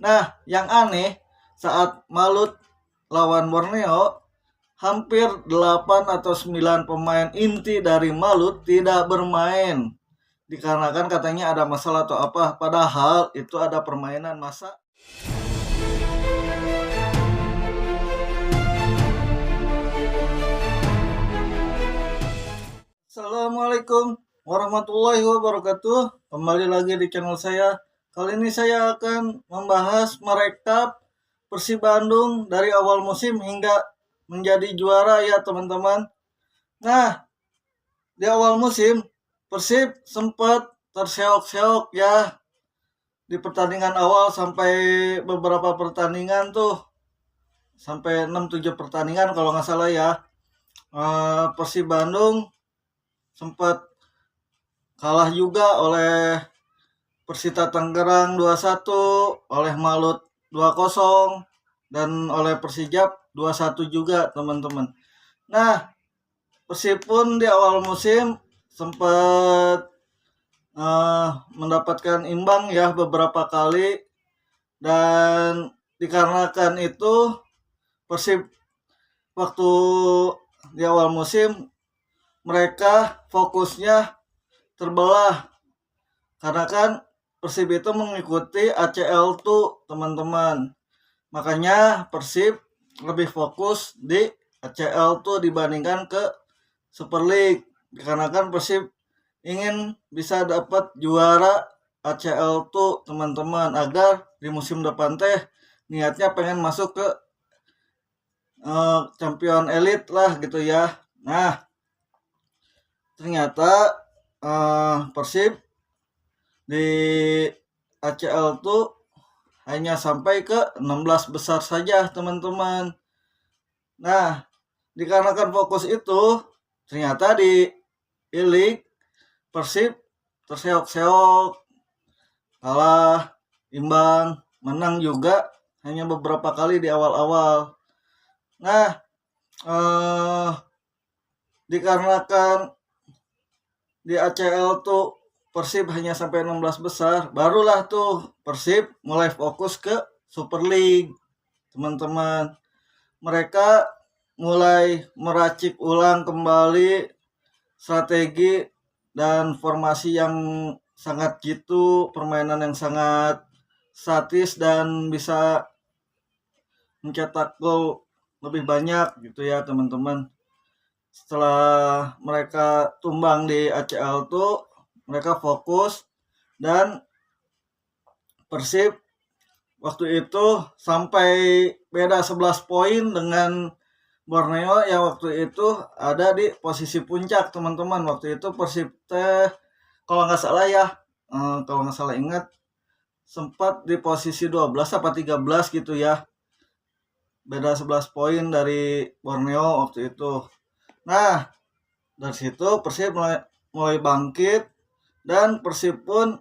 Nah, yang aneh saat Malut lawan Borneo, hampir 8 atau 9 pemain inti dari Malut tidak bermain. Dikarenakan katanya ada masalah atau apa, padahal itu ada permainan masa. Assalamualaikum warahmatullahi wabarakatuh. Kembali lagi di channel saya. Kali ini saya akan membahas merekap Persib Bandung dari awal musim hingga menjadi juara ya teman-teman. Nah, di awal musim Persib sempat terseok-seok ya di pertandingan awal sampai beberapa pertandingan tuh sampai 6-7 pertandingan kalau nggak salah ya. Persib Bandung sempat kalah juga oleh Persita Tangerang 2-1, oleh Malut 2-0, dan oleh Persijap 2-1 juga teman-teman. Nah, Persib pun di awal musim sempat mendapatkan imbang ya beberapa kali, dan dikarenakan itu Persib waktu di awal musim mereka fokusnya terbelah karena kan Persib itu mengikuti ACL tuh teman-teman. Makanya Persib lebih fokus di ACL tuh dibandingkan ke Super League. Dikarenakan Persib ingin bisa dapat juara ACL tuh teman-teman agar di musim depan teh niatnya pengen masuk ke champion elite lah gitu ya. Nah, ternyata Persib di ACL tuh hanya sampai ke 16 besar saja teman-teman. Nah, dikarenakan fokus itu ternyata di E-League Persib terseok-seok, kalah, imbang, menang juga hanya beberapa kali di awal-awal. Nah, dikarenakan di ACL tuh Persib hanya sampai 16 besar, barulah tuh Persib mulai fokus ke Super League. Teman-teman, mereka mulai meracik ulang kembali strategi dan formasi yang sangat jitu, permainan yang sangat statis dan bisa mencetak gol lebih banyak gitu ya teman-teman. Setelah mereka tumbang di ACL tuh mereka fokus, dan Persib waktu itu sampai beda 11 poin dengan Borneo yang waktu itu ada di posisi puncak teman-teman. Waktu itu Persib teh kalau nggak salah ya, kalau nggak salah ingat sempat di posisi 12 apa 13 gitu ya. Beda 11 poin dari Borneo waktu itu. Nah, dari situ Persib mulai bangkit, dan Persib pun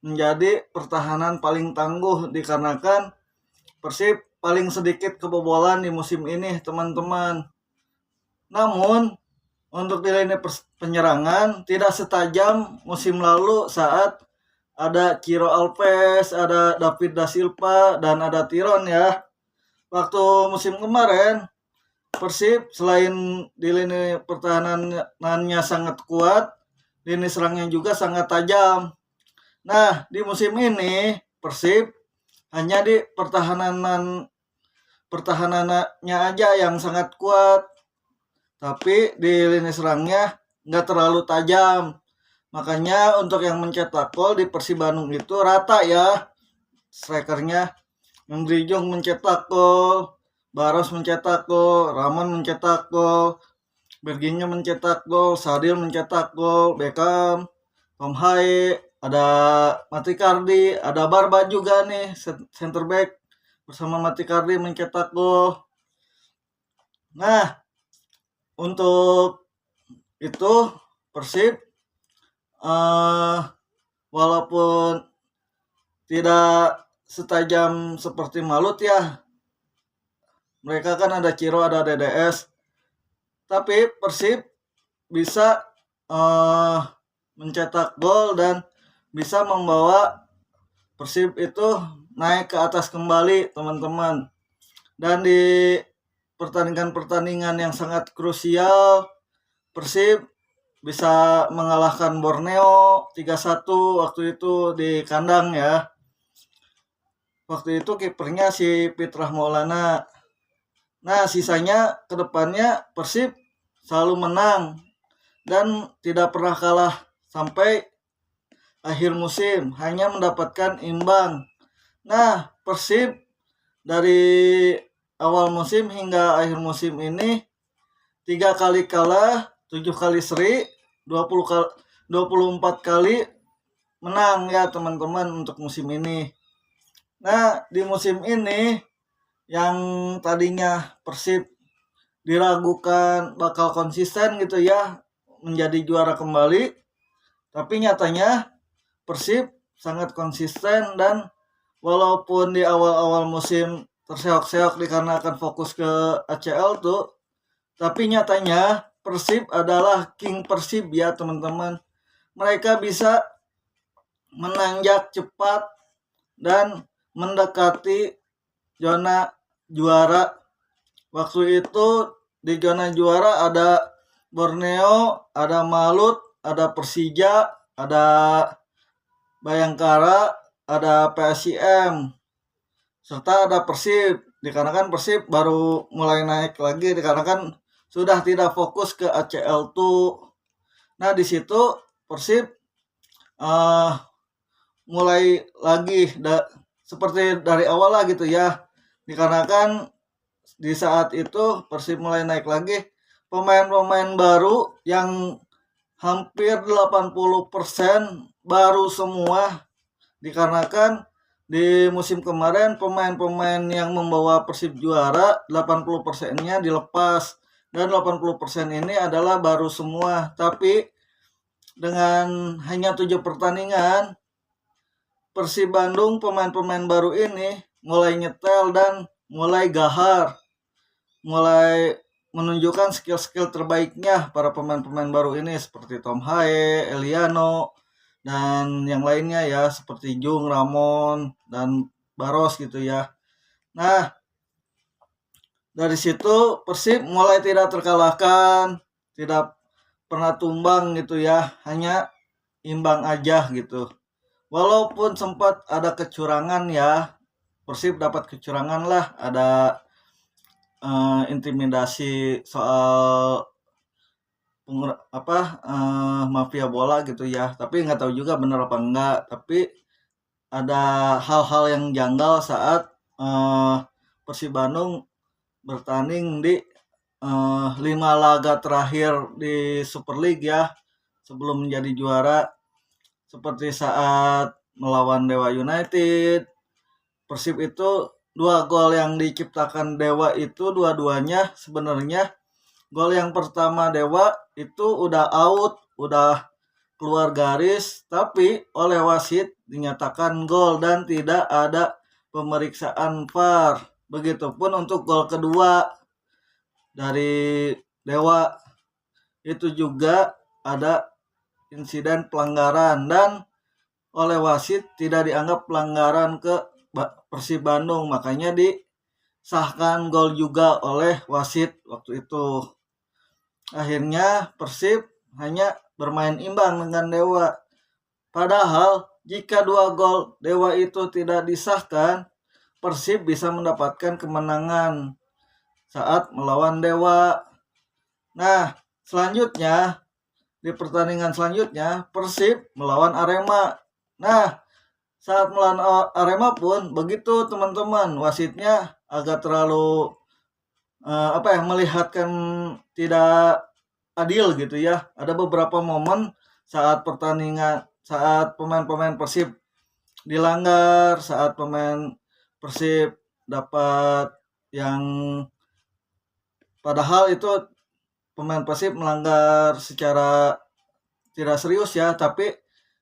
menjadi pertahanan paling tangguh dikarenakan Persib paling sedikit kebobolan di musim ini teman-teman. Namun untuk di lini penyerangan tidak setajam musim lalu saat ada Ciro Alves, ada David da Silva, dan ada Tiron ya. Waktu musim kemarin Persib selain di lini pertahanannya sangat kuat, lini serangnya juga sangat tajam. Nah, di musim ini Persib hanya di pertahanannya aja yang sangat kuat, tapi di lini serangnya nggak terlalu tajam. Makanya untuk yang mencetak gol di Persib Bandung itu rata ya strikernya. Membrijung mencetak gol, Baros mencetak gol, Ramon mencetak gol, Berginyo mencetak gol, Sadil mencetak gol, Beckham, Tom Haye, ada Matikardi, ada Barba juga nih center back bersama Matikardi mencetak gol. Nah, untuk itu Persib walaupun tidak setajam seperti Malut ya, mereka kan ada Ciro, ada DDS, tapi Persib bisa mencetak gol dan bisa membawa Persib itu naik ke atas kembali teman-teman. Dan di pertandingan-pertandingan yang sangat krusial, Persib bisa mengalahkan Borneo 3-1 waktu itu di kandang ya. Waktu itu kipernya si Fitrah Maulana. Nah, sisanya ke depannya Persib selalu menang dan tidak pernah kalah sampai akhir musim, hanya mendapatkan imbang. Nah, Persib dari awal musim hingga akhir musim ini 3 kali kalah, 7 kali seri, 24 kali menang ya teman-teman untuk musim ini. Nah, di musim ini yang tadinya Persib diragukan bakal konsisten gitu ya menjadi juara kembali, tapi nyatanya Persib sangat konsisten dan walaupun di awal-awal musim terseok-seok dikarenakan fokus ke ACL tuh, tapi nyatanya Persib adalah King Persib ya teman-teman. Mereka bisa menanjak cepat dan mendekati zona juara. Waktu itu di zona juara ada Borneo, ada Malut, ada Persija, ada Bayangkara, ada PSIM, serta ada Persib. Dikarenakan Persib baru mulai naik lagi dikarenakan sudah tidak fokus ke ACL tuh. Nah, di situ Persib mulai lagi seperti dari awal lah gitu ya. Dikarenakan di saat itu Persib mulai naik lagi, pemain-pemain baru yang hampir 80% baru semua. Dikarenakan di musim kemarin pemain-pemain yang membawa Persib juara 80%-nya dilepas dan 80% ini adalah baru semua. Tapi dengan hanya 7 pertandingan Persib Bandung pemain-pemain baru ini mulai nyetel dan mulai gahar, mulai menunjukkan skill-skill terbaiknya para pemain-pemain baru ini seperti Tom Hae, Eliano, dan yang lainnya ya seperti Jung, Ramon, dan Baros gitu ya. Nah, dari situ Persib mulai tidak terkalahkan, tidak pernah tumbang gitu ya, hanya imbang aja gitu. Walaupun sempat ada kecurangan ya, Persib dapat kecurangan lah, ada intimidasi soal mafia bola gitu ya. Tapi nggak tahu juga benar apa enggak. Tapi ada hal-hal yang janggal saat Persib Bandung bertanding di 5 laga terakhir di Super League ya sebelum menjadi juara, seperti saat melawan Dewa United. Persib itu 2 gol yang diciptakan Dewa itu dua-duanya sebenarnya gol yang pertama Dewa itu udah out, udah keluar garis, tapi oleh wasit dinyatakan gol dan tidak ada pemeriksaan VAR. Begitupun untuk gol kedua dari Dewa itu juga ada insiden pelanggaran dan oleh wasit tidak dianggap pelanggaran ke Persib Bandung, makanya disahkan gol juga oleh wasit waktu itu. Akhirnya Persib hanya bermain imbang dengan Dewa. Padahal jika 2 gol Dewa itu tidak disahkan, Persib bisa mendapatkan kemenangan saat melawan Dewa. Nah, selanjutnya di pertandingan selanjutnya Persib melawan Arema. Nah, saat melawan Arema pun begitu teman-teman, wasitnya agak terlalu melihatkan tidak adil gitu ya. Ada beberapa momen saat pertandingan, saat pemain-pemain Persib dilanggar, saat pemain Persib dapat yang padahal itu pemain Persib melanggar secara tidak serius ya, tapi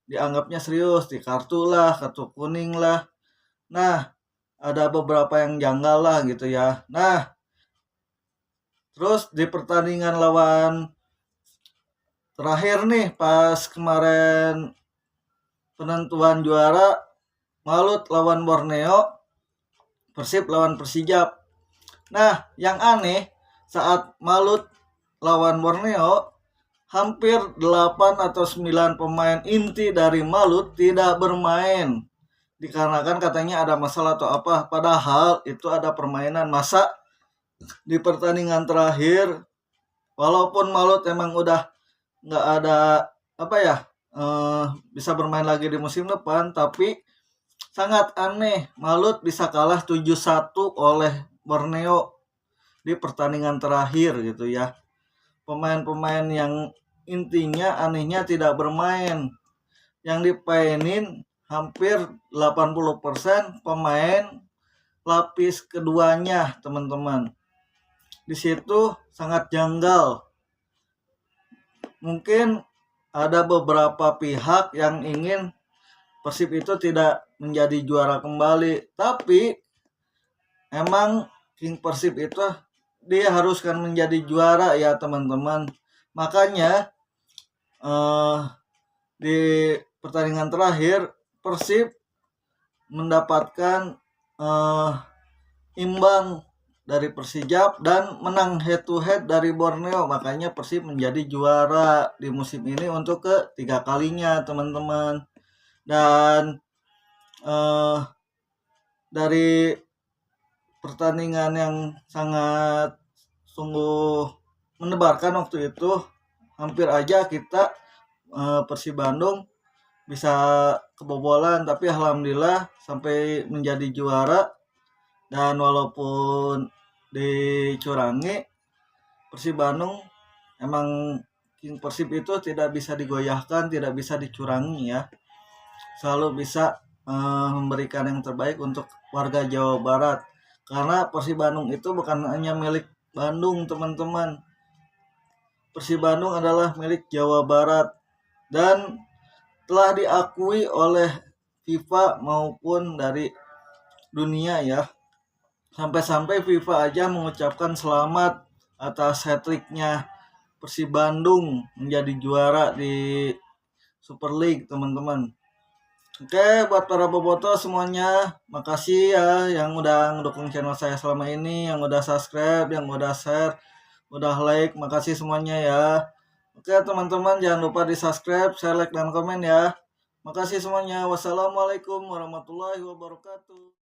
dianggapnya serius, di kartu lah, kartu kuning lah. Nah, ada beberapa yang janggal lah gitu ya. Nah, terus di pertandingan lawan terakhir nih pas kemarin penentuan juara Malut lawan Borneo, Persib lawan Persijap. Nah, yang aneh saat Malut lawan Borneo, hampir 8 atau 9 pemain inti dari Malut tidak bermain. Dikarenakan katanya ada masalah atau apa. Padahal itu ada permainan. Masa di pertandingan terakhir, walaupun Malut emang udah nggak ada apa ya, bisa bermain lagi di musim depan, tapi sangat aneh Malut bisa kalah 7-1 oleh Borneo di pertandingan terakhir gitu ya. Pemain-pemain yang intinya anehnya tidak bermain. Yang dipainin hampir 80% pemain lapis keduanya, teman-teman. Di situ sangat janggal. Mungkin ada beberapa pihak yang ingin Persib itu tidak menjadi juara kembali, tapi emang King Persib itu dia haruskan menjadi juara ya teman-teman. Makanya di pertandingan terakhir Persib mendapatkan imbang dari Persijap dan menang head to head dari Borneo. Makanya Persib menjadi juara di musim ini untuk ketiga kalinya teman-teman. Dan dari pertandingan yang sangat sungguh menebarkan waktu itu, hampir aja kita Persib Bandung bisa kebobolan, tapi alhamdulillah sampai menjadi juara. Dan walaupun dicurangi, Persib Bandung emang King Persib itu tidak bisa digoyahkan, tidak bisa dicurangi ya. Selalu bisa memberikan yang terbaik untuk warga Jawa Barat. Karena Persib Bandung itu bukan hanya milik Bandung, teman-teman. Persib Bandung adalah milik Jawa Barat dan telah diakui oleh FIFA maupun dari dunia ya. Sampai-sampai FIFA aja mengucapkan selamat atas hat-tricknya Persib Bandung menjadi juara di Super League, teman-teman. Oke, buat para boboto semuanya, makasih ya yang udah ngedukung channel saya selama ini, yang udah subscribe, yang udah share, udah like, makasih semuanya ya. Oke teman-teman, jangan lupa di subscribe, share, like, dan komen ya. Makasih semuanya. Wassalamualaikum warahmatullahi wabarakatuh.